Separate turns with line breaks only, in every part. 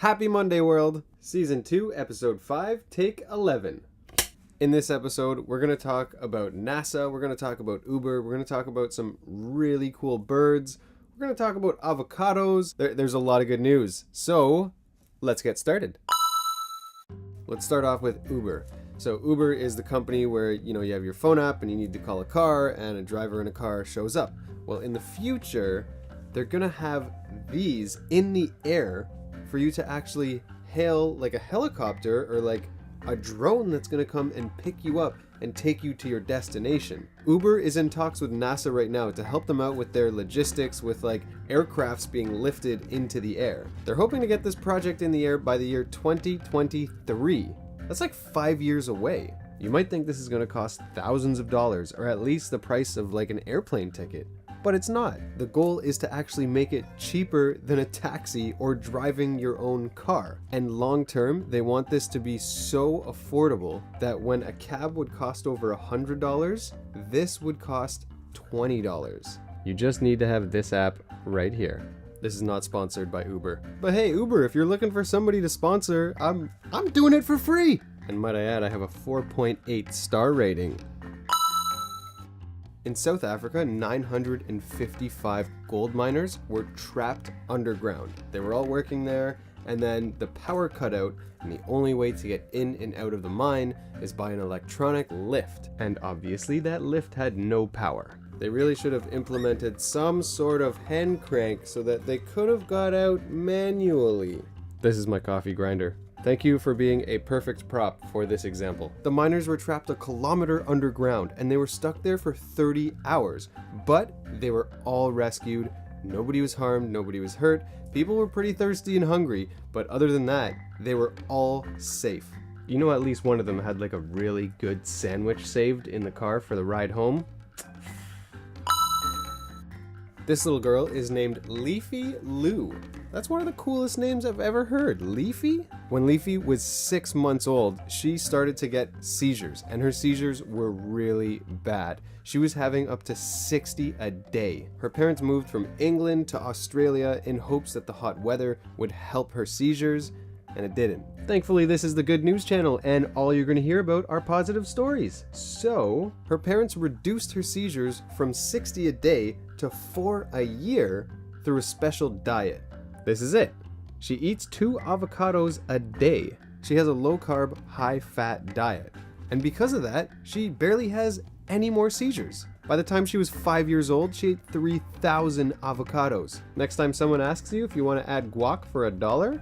Happy Monday World, Season 2, Episode 5, Take 11. In this episode, we're going to talk about NASA, we're going to talk about Uber, we're going to talk about some really cool birds, we're going to talk about avocados. There's a lot of good news. So, let's get started. Let's start off with Uber. So Uber is the company where, you have your phone app and you need to call a car and a driver in a car shows up. Well, in the future, they're going to have these in the air for you to actually hail like a helicopter or like a drone that's going to come and pick you up and take you to your destination. Uber is in talks with NASA right now to help them out with their logistics with like aircrafts being lifted into the air. They're hoping to get this project in the air by the year 2023. That's like 5 years away. You might think this is going to cost thousands of dollars or at least the price of like an airplane ticket. But it's not. The goal is to actually make it cheaper than a taxi or driving your own car. And long term, they want this to be so affordable that when a cab would cost over $100, this would cost $20. You just need to have this app right here. This is not sponsored by Uber. But hey, Uber, if you're looking for somebody to sponsor, I'm doing it for free. And might I add, I have a 4.8 star rating. In South Africa, 955 gold miners were trapped underground. They were all working there, and then the power cut out, and the only way to get in and out of the mine is by an electronic lift. And obviously that lift had no power. They really should have implemented some sort of hand crank so that they could have got out manually. This is my coffee grinder. Thank you for being a perfect prop for this example. The miners were trapped a kilometer underground and they were stuck there for 30 hours, but they were all rescued. Nobody was harmed, nobody was hurt. People were pretty thirsty and hungry, but other than that, they were all safe. You know, at least one of them had like a really good sandwich saved in the car for the ride home. This little girl is named Leafy Lu. That's one of the coolest names I've ever heard. Leafy? When Leafy was 6 months old, she started to get seizures, and her seizures were really bad. She was having up to 60 a day. Her parents moved from England to Australia in hopes that the hot weather would help her seizures, and it didn't. Thankfully, this is the Good News Channel, and all you're going to hear about are positive stories. So, her parents reduced her seizures from 60 a day to 4 a year through a special diet. This is it. She eats 2 avocados a day. She has a low-carb, high-fat diet. And because of that, she barely has any more seizures. By the time she was 5 years old, she ate 3,000 avocados. Next time someone asks you if you want to add guac for $1,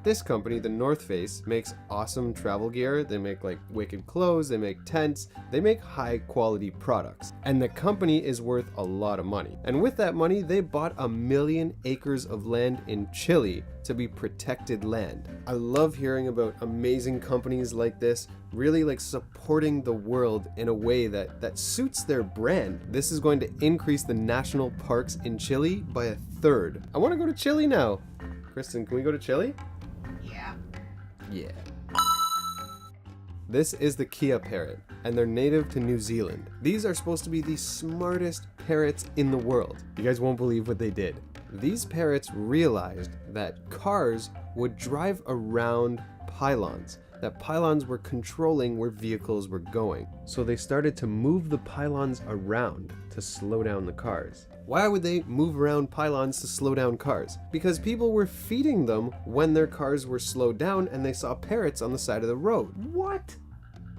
this company, the North Face, makes awesome travel gear. They make like wicked clothes, they make tents, they make high quality products. And the company is worth a lot of money. And with that money, they bought 1 million acres of land in Chile to be protected land. I love hearing about amazing companies like this, really like supporting the world in a way that suits their brand. This is going to increase the national parks in Chile by 1/3. I want to go to Chile now. Kristen, can we go to Chile? Yeah. This is the Kea Parrot, and they're native to New Zealand. These are supposed to be the smartest parrots in the world. You guys won't believe what they did. These parrots realized that cars would drive around pylons, that pylons were controlling where vehicles were going. So they started to move the pylons around to slow down the cars. Why would they move around pylons to slow down cars? Because people were feeding them when their cars were slowed down and they saw parrots on the side of the road. What?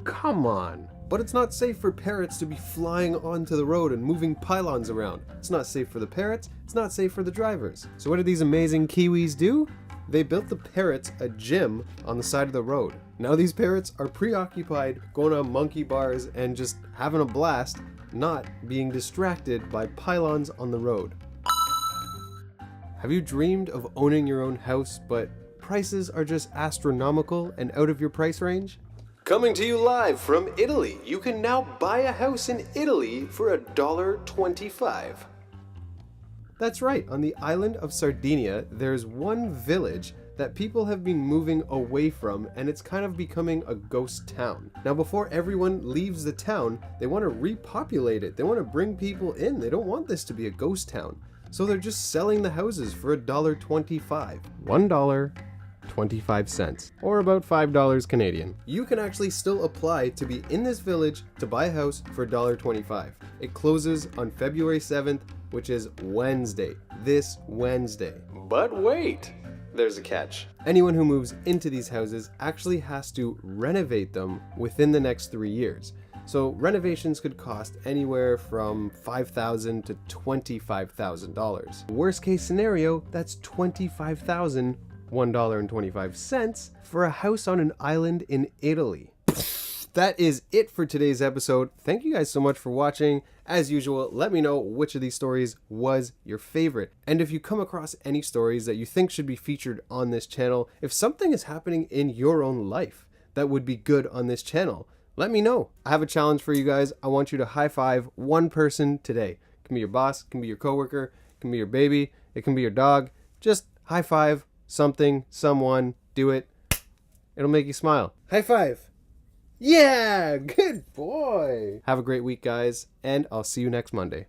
Come on. But it's not safe for parrots to be flying onto the road and moving pylons around. It's not safe for the parrots, it's not safe for the drivers. So what did these amazing Kiwis do? They built the parrots a gym on the side of the road. Now these parrots are preoccupied going on monkey bars and just having a blast, not being distracted by pylons on the road. Have you dreamed of owning your own house, but prices are just astronomical and out of your price range? Coming to you live from Italy, you can now buy a house in Italy for $1.25. That's right, on the island of Sardinia, there's one village that people have been moving away from, and it's kind of becoming a ghost town. Now, before everyone leaves the town, they want to repopulate it. They want to bring people in. They don't want this to be a ghost town. So they're just selling the houses for $1.25. $1.25, or about $5 Canadian. You can actually still apply to be in this village to buy a house for $1.25. It closes on February 7th, which is Wednesday, this Wednesday. But wait! There's a catch. Anyone who moves into these houses actually has to renovate them within the next 3 years. So renovations could cost anywhere from $5,000 to $25,000. Worst case scenario, that's $25,001.25 for a house on an island in Italy. That is it for today's episode. Thank you guys so much for watching. As usual, let me know which of these stories was your favorite. And if you come across any stories that you think should be featured on this channel, if something is happening in your own life that would be good on this channel, let me know. I have a challenge for you guys. I want you to high five one person today. It can be your boss, it can be your coworker, it can be your baby, it can be your dog. Just high five something, someone, do it. It'll make you smile. High five. Yeah, good boy. Have a great week, guys, and I'll see you next Monday.